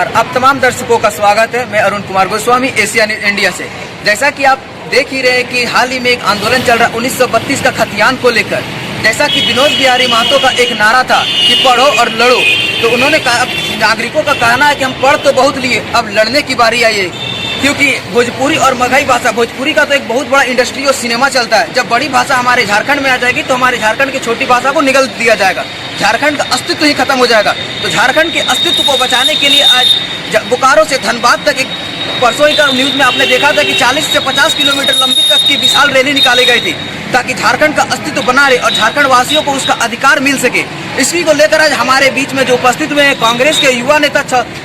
नमस्कार, आप तमाम दर्शकों का स्वागत है। मैं Arun Kumar Goswami, Asia news India से। जैसा कि आप देख ही रहे हैं कि हाल ही में एक आंदोलन चल रहा 1932 का खतियान को लेकर। जैसा कि विनोद बिहारी महतो का एक नारा था कि पढ़ो और लड़ो, तो उन्होंने कहा, नागरिकों का कहना है कि हम पढ़ तो बहुत लिए, अब लड़ने की बारी आई है। क्योंकि भोजपुरी और मगही भाषा, भोजपुरी का तो एक बहुत बड़ा इंडस्ट्री और सिनेमा चलता है। जब बड़ी भाषा हमारे झारखंड में आ जाएगी तो हमारे झारखंड की छोटी भाषा को निगल दिया जाएगा, झारखंड का अस्तित्व ही खत्म हो जाएगा। तो झारखंड के अस्तित्व को बचाने के लिए आज बोकारो से धनबाद तक एक परसों ही का न्यूज में आपने देखा था कि 40 से 50 किलोमीटर लंबी तक की विशाल रैली निकाली गई थी, ताकि झारखंड का अस्तित्व बना रहे और झारखंड वासियों को उसका अधिकार मिल सके। इसी को लेकर आज हमारे बीच में जो उपस्थित हुए हैं कांग्रेस के युवा नेता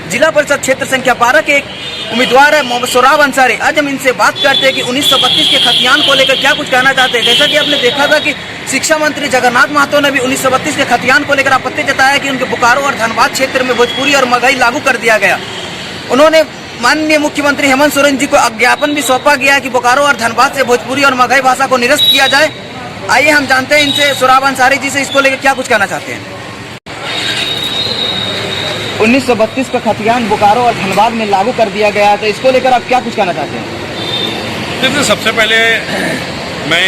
जिला परिषद क्षेत्र संख्या 12 के एक उम्मीदवार है मोहम्मद सोराब अंसारी। आज हम इनसे बात करते हैं कि 1932 के खतियान को लेकर क्या कुछ कहना चाहते हैं। जैसा कि आपने देखा था कि शिक्षा मंत्री जगन्नाथ महतो ने भी 1932 के खतियान को लेकर आपत्ति जताया कि उनके बोकारो और धनबाद क्षेत्र में भोजपुरी और मगही लागू कर दिया गया। उन्होंने माननीय मुख्यमंत्री हेमंत सोरेन जी को ज्ञापन भी सौंपा गया है कि बोकारो और धनबाद से भोजपुरी और मगही भाषा को निरस्त किया जाए। आइए हम जानते हैं इनसे, सोराब अंसारी जी से, इसको लेकर क्या कुछ कहना चाहते हैं। 1932 का खतियान बोकारो और धनबाद में लागू कर दिया गया है, तो इसको लेकर आप क्या कुछ कहना चाहते हैं। देखिए, सबसे पहले मैं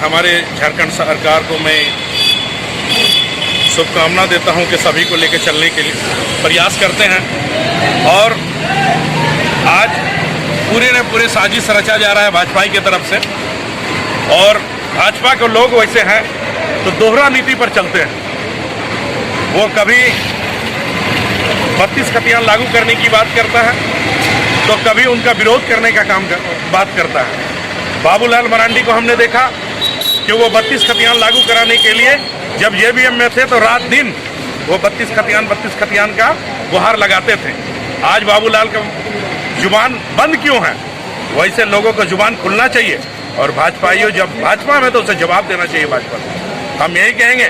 हमारे झारखंड सरकार को मैं शुभकामना देता हूं कि सभी को लेकर चलने के लिए प्रयास करते हैं। और आज पूरे साजिश रचा जा रहा है भाजपा की तरफ से, और भाजपा के लोग वैसे हैं तो दोहरा नीति पर चलते हैं। वो कभी 32 खतियान लागू करने की बात करता है तो कभी उनका विरोध करने का बात करता है। बाबूलाल मरांडी को हमने देखा कि वो 32 खतियान लागू कराने के लिए जब जेबीएम में थे तो रात दिन वो 32 खतियान का गुहार लगाते थे। आज बाबूलाल का जुबान बंद क्यों है? वैसे लोगों को जुबान खुलना चाहिए, और भाजपाइयों जब भाजपा में तो उसे जवाब देना चाहिए भाजपा को। हम यही कहेंगे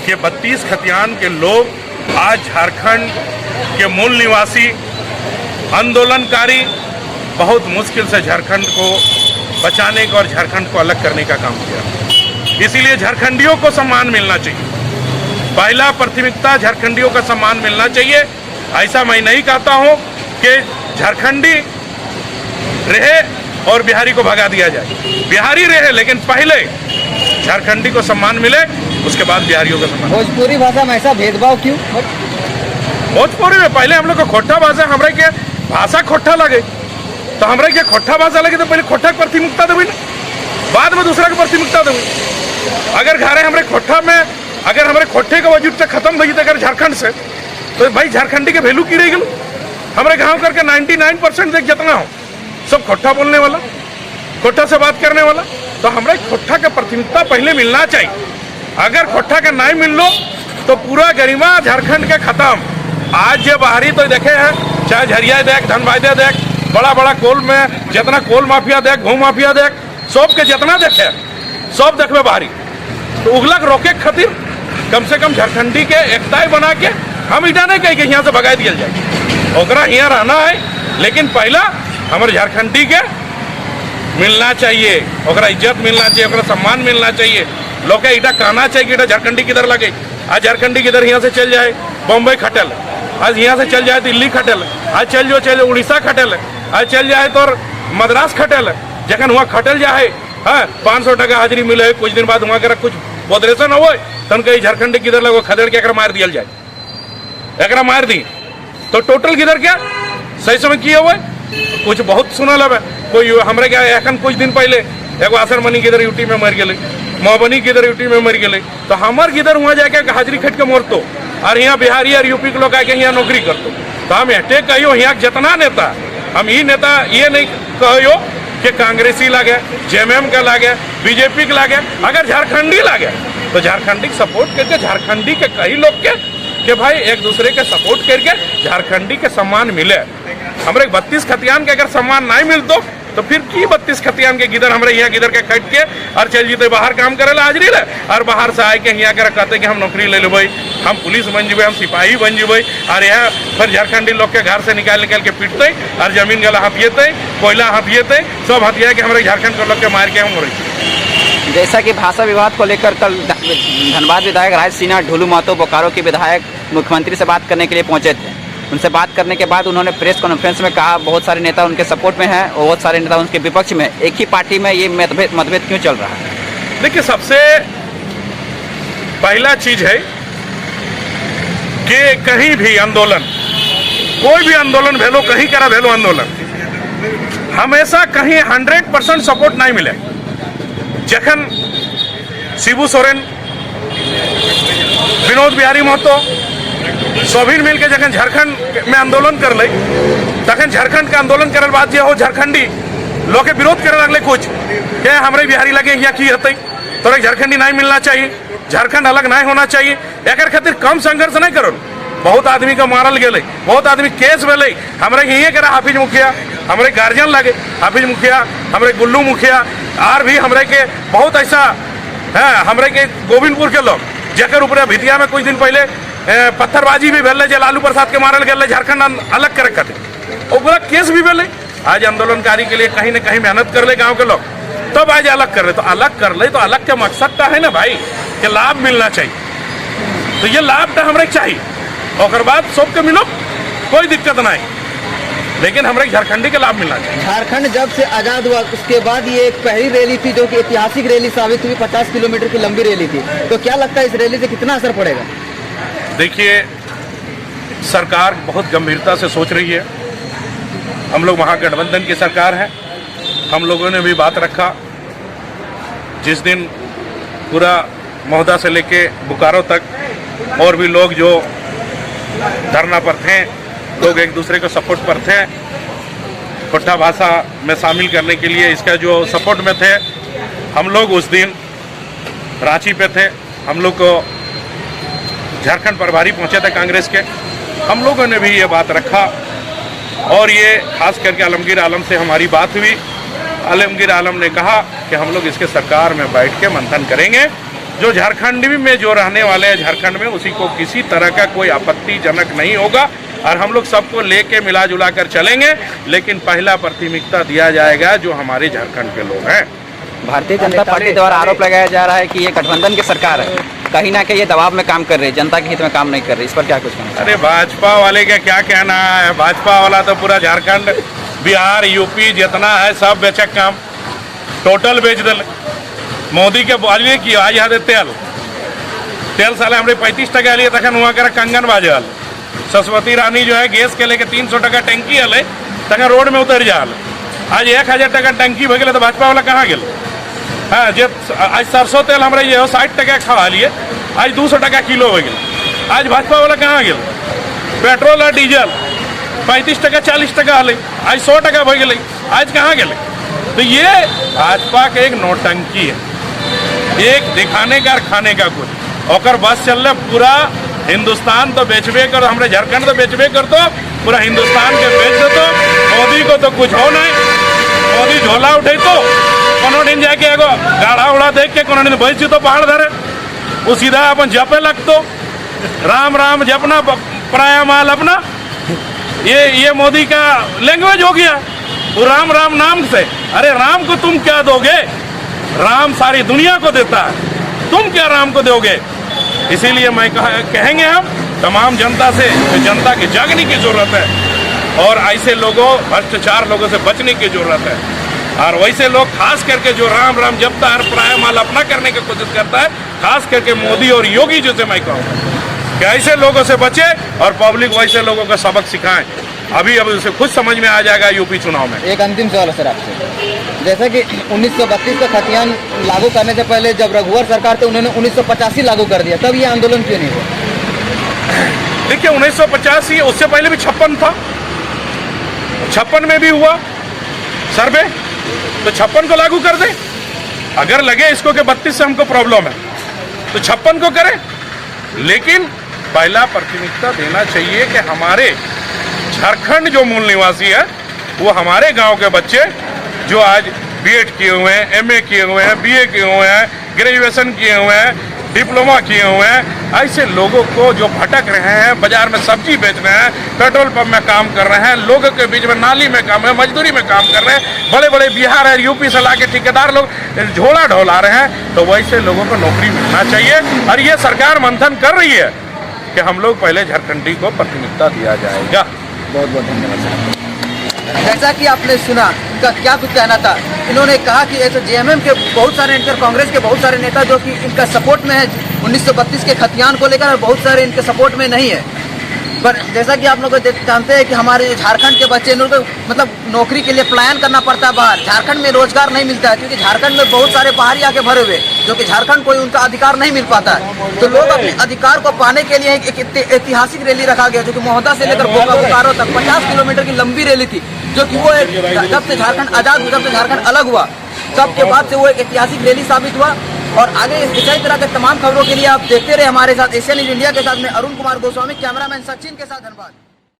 कि 32 खतियान के लोग आज झारखंड के मूल निवासी आंदोलनकारी बहुत मुश्किल से झारखंड को बचाने का और झारखंड को अलग करने का काम किया। इसीलिए झारखंडियों को सम्मान मिलना चाहिए, पहला प्राथमिकता झारखंडियों का सम्मान मिलना चाहिए। ऐसा मैं नहीं कहता हूं कि झारखंडी रहे और बिहारी को भगा दिया जाए। बिहारी रहे लेकिन पहले झारखंडी को सम्मान मिले, उसके बाद बिहारियों का सम्मान। भोजपुरी भाषा में ऐसा भेदभाव क्यों? भोजपुरी में पहले हम लोग को खोट्टा भाषा, हमारे के भाषा खोट्टा लगे तो हमारे के खोट्टा भाषा लगे तो पहले खोट्टा को प्राथमिकता देवे ना, बाद में दूसरा को प्राथमिकता देवे। अगर घरे हमारे खोट्टा में अगर हमारे खोट्टे का वजूद तक खत्म हो जाए झारखंड से, तो भाई झारखंडी के वैल्यू की रह गई। हमारे गाँव करके 99% देख जितना हो सब खोट्टा बोलने वाला, खोट्टा से बात करने वाला, तो हमारे खोट्टा का प्राथमिकता पहले मिलना चाहिए। अगर खोट्टा का नहीं मिल लो तो पूरा गरिमा झारखंड के खत्म। आज जो बाहरी तो देखे हैं, चाहे झरिया देख, धनबादे देख, बड़ा बड़ा कोल में जितना कोल माफिया देख, घूम माफिया देख, सब के जितना देखे सब देखबे बाहरी। तो उगलक रोके खातिर कम से कम झारखंडी के एकता बना के हम इटा नहीं कही कि यहाँ से भगा दिया जाए, ओकरा यहाँ रहना है। लेकिन पहला हमारे झारखंडी के मिलना चाहिए, ओकरा इज्जत मिलना चाहिए, ओकरा सम्मान मिलना चाहिए। लोग के इटा कहना चाहिए कि झारखंडी किधर लगे। आज झारखंडी किधर यहाँ से चल जाए बम्बई खटल, आज यहाँ से चल जाए दिल्ली खटल, आज चल उड़ीसा खटल, आज चल जाए तो मद्रास खटल। जखन वहाँ खटल जाए, हाँ 500 टका हाजिरी मिले, कुछ दिन बाद वहाँ कुछ बॉदरेशन हो तन कहीं झारखंडी किधर लगो खदेड़ के मार दिया जाए, एक मार दी तो टोटल किधर क्या सही समय किए हुए कुछ बहुत सुनल है। कोई हमारे क्या एखन कुछ दिन पहले एगो आसर मनी किधर यूटी में मर गए, मोहबनी किधर यूटी में मर गए, तो हमार किधर वहाँ जाके हाजिरी खट के मरतो, और यहाँ बिहारी और यूपी के लोग आके यहाँ नौकरी करतो। तो हम एटे कहियो यहाँ जितना नेता, हम ये नेता ये नहीं कहियो कि कांग्रेसी लागे, जेएमएम का लागे, बीजेपी के लागे, अगर झारखंडी लागे तो झारखंडी सपोर्ट करके झारखंडी के कई लोग के भाई एक दूसरे के सपोर्ट करके झारखंडी के सम्मान मिले। हमारे 32 खतियान के अगर सम्मान नहीं मिलतो तो फिर की 32 खतियान के गिदर हमारे यहाँ गिदर के कट के और चल जीते बाहर काम करे ला हाजरी ले, और बाहर से आए के यहाँ के कहते कि हम नौकरी ले लेबै, हम पुलिस बन जेबे, हम सिपाही बन जेबे, और यहाँ फिर झारखंडी लोग के घर से निकाल के पीटते और जमीन गला हथियेते, कोयला हथियेते, सब हथिया के हमारे झारखंड के लोग के मार के हम रही। जैसा कि भाषा विवाद को लेकर कल धनबाद विधायक राज सिन्हा, ढोलू महतो बोकारो के विधायक मुख्यमंत्री से बात करने के लिए पहुंचे थे, उनसे बात करने के बाद उन्होंने प्रेस कॉन्फ्रेंस में कहा बहुत सारे नेता उनके सपोर्ट में हैं और बहुत सारे नेता उनके विपक्ष में। एक ही पार्टी में ये मतभेद क्यों चल रहा है? देखिए, सबसे पहला चीज है कि कहीं भी आंदोलन, कोई भी आंदोलन भेलो, कहीं करा भेलो आंदोलन, हमेशा कहीं 100% सपोर्ट नहीं मिले। जखन शिबू सोरेन, विनोद बिहारी महतो सभी मिलकर जखन झारखंड में आंदोलन कर ले, तखन झारखंड के आंदोलन करल बाद जे हो झारखंडी लोग के विरोध करे लगले कुछ के हमरे बिहारी लगे यहाँ की हतई, तोरे झारखंडी नहीं मिलना चाहिए, झारखंड अलग नहीं होना चाहिए। एक खातिर कम संघर्ष नहीं करो। बहुत आदमी का मारल गए, बहुत आदमी केस भेले, हमारे यही करा हाफिज मुखिया, हमारे गार्जियन लगे हाफिज मुखिया, हमारे गुल्लू मुखिया, और भी हमारे के बहुत ऐसा है, हमारे के गोविंदपुर के लोग जकर ऊपर भितिया में कुछ दिन पहले पत्थरबाजी भी भेले, जे लालू प्रसाद के मारल गए, झारखंड अलग करे खातिर और पूरा केस भी भेले। आज आंदोलनकारी के लिए कहीं न कहीं मेहनत कर ले गाँव के लोग, तब आज अलग कर ले। तो अलग कर ले तो अलग के मकसद का है ना भाई कि लाभ मिलना चाहिए, तो ये लाभ तो हमारे चाहिए और बाद सबके मिलो, कोई दिक्कत नहीं, लेकिन हमारे झारखंडी के लाभ मिलना चाहिए। झारखंड जब से आजाद हुआ उसके बाद ये एक पहली रैली थी जो कि ऐतिहासिक रैली साबित हुई, 50 किलोमीटर की लंबी रैली थी। तो क्या लगता है इस रैली से कितना असर पड़ेगा? देखिए, सरकार बहुत गंभीरता से सोच रही है। हम लोग महागठबंधन की सरकार है, हम लोगों ने भी बात रखा। जिस दिन पूरा महोदा से लेके बोकारो तक और भी लोग जो धरना पर थे, लोग एक दूसरे को सपोर्ट पर थे, खोटा भाषा में शामिल करने के लिए इसका जो सपोर्ट में थे, हम लोग उस दिन रांची पे थे। हम लोग को झारखंड प्रभारी पहुंचे थे कांग्रेस के, हम लोगों ने भी ये बात रखा और ये खास करके आलमगीर आलम से हमारी बात हुई। आलमगीर आलम ने कहा कि हम लोग इसके सरकार में बैठ के मंथन करेंगे, जो झारखंड में जो रहने वाले हैं झारखंड में, उसी को किसी तरह का कोई आपत्तिजनक नहीं होगा और हम लोग सबको लेके मिला जुला कर चलेंगे, लेकिन पहला प्राथमिकता दिया जाएगा जो हमारे झारखंड के लोग हैं। भारतीय जनता पार्टी द्वारा आरोप लगाया जा रहा है कि ये गठबंधन की सरकार है, कहीं ना कहीं ये दबाव में काम कर रही है, जनता के हित में काम नहीं कर रही, इस पर क्या कुछ कहना? अरे भाजपा वाले का क्या कहना है, भाजपा वाला तो पूरा झारखंड, बिहार, यूपी जितना है सब बेचक काम टोटल बेच दिल। मोदी के बोलिए कि आज यहाँ तेल साले हमारे 35 टका लिए, तखन वहाँ कर कंगन बाजल। सरस्वती रानी जो है गैस के लेके 300 टका टंकी हल, तखन रोड में उतर जाल। आज 1000 टका टंकी हो गए तो भाजपा वाला कहाँ गेल? हाँ, जे आज सरसों तेल हमारे ये 60 टका खा लिए, आज 200 टका किलो हो गए। आज भाजपा वाला कहाँ गेल? पेट्रोल और डीजल 35 टका 40 टका हल, आज 100 टका हो गए, आज कहाँ गेल? तो ये भाजपा के एक नौटंकी है, एक दिखाने का और खाने का कुछ और बस चल रहा। पूरा हिंदुस्तान तो बेचबे कर, हमारे झारखंड तो बेचबे कर, तो पूरा हिंदुस्तान के बेच दो। मोदी को तो कुछ हो नहीं, मोदी झोला उठे तो कोनो दिन जाके एगो गाढ़ा उड़ा देख के कोनो दिन बैठ तो पहाड़ धरे, वो सीधा अपन जपे लगतो, राम राम जपना, पराया माल अपना। ये मोदी का लैंग्वेज हो गया, वो राम राम नाम से। अरे राम को तुम क्या दोगे? राम सारी दुनिया को देता है, तुम क्या राम को दोगे? इसीलिए मैं कहेंगे हम तमाम जनता से, जनता की जागने की जरूरत है और ऐसे लोगों, भ्रष्टाचार लोगों से बचने की जरूरत है। और वैसे लोग खास करके जो राम राम जपता है, पराया माल अपना करने की कोशिश करता है, खास करके मोदी और योगी जैसे मैं कहूँगा कि ऐसे लोगों से बचे और पब्लिक वैसे लोगों को सबक सिखाएं। अभी उसे खुद समझ में आ जाएगा यूपी चुनाव में। एक अंतिम सवाल है सर आपसे, जैसा कि 1932 का खतियान लागू करने से पहले जब रघुवर सरकार थे उन्होंने 1985 लागू कर दिया, तब ये आंदोलन क्यों नहीं हुआ? देखिए 1985, उससे पहले भी 56 था, 56 में भी हुआ सर्वे, तो 56 को लागू कर दे। अगर लगे इसको कि 32 से हमको प्रॉब्लम है तो 56 को करें, लेकिन पहला प्राथमिकता देना चाहिए कि हमारे झारखंड जो मूल निवासी है, वो हमारे गांव के बच्चे जो आज बीएड किए हुए हैं, एमए किए हुए हैं, बीए किए हुए हैं, ग्रेजुएशन किए हुए हैं, डिप्लोमा किए हुए हैं, ऐसे लोगों को जो भटक रहे हैं, बाजार में सब्जी बेच रहे हैं, पेट्रोल पंप में काम कर रहे हैं, लोगों के बीच में नाली में काम है, मजदूरी में काम कर रहे हैं, बड़े बड़े बिहार और यूपी से लाके ठेकेदार लोग झोला ढोला रहे हैं, तो वैसे लोगों को नौकरी मिलना चाहिए। और ये सरकार मंथन कर रही है कि हम लोग पहले झारखंडी को प्राथमिकता दिया जाएगा। बहुत बहुत धन्यवाद सर। जैसा कि आपने सुना इनका क्या कुछ कहना था। इन्होंने कहा कि ऐसे जेएमएम के बहुत सारे इनके कांग्रेस के बहुत सारे नेता जो कि इनका सपोर्ट में है 1932 के खतियान को लेकर, और बहुत सारे इनके सपोर्ट में नहीं है। पर जैसा कि आप लोग जानते हैं कि हमारे झारखंड के बच्चे इन्होंने मतलब नौकरी के लिए पलायन करना पड़ता है बाहर। झारखंड में रोजगार नहीं मिलता है क्योंकि झारखंड में बहुत सारे बाहरी आके भरे हुए, जो कि झारखंड को उनका अधिकार नहीं मिल पाता है। तो लोग अपने अधिकार को पाने के लिए एक ऐतिहासिक रैली रखा गया, जो कि महोदा से लेकर बोकारो तक 50 किलोमीटर की लंबी रैली थी, जो कि वो जब से झारखंड आजाद हुआ, जब से झारखंड अलग हुआ, तब के बाद से वो एक ऐतिहासिक रैली साबित हुआ। और आगे इसी तरह के तमाम खबरों के लिए आप देखते रहे हमारे साथ एशिया न्यूज़ इंडिया के साथ में अरुण कुमार गोस्वामी, कैमरामैन सचिन के साथ धन्यवाद।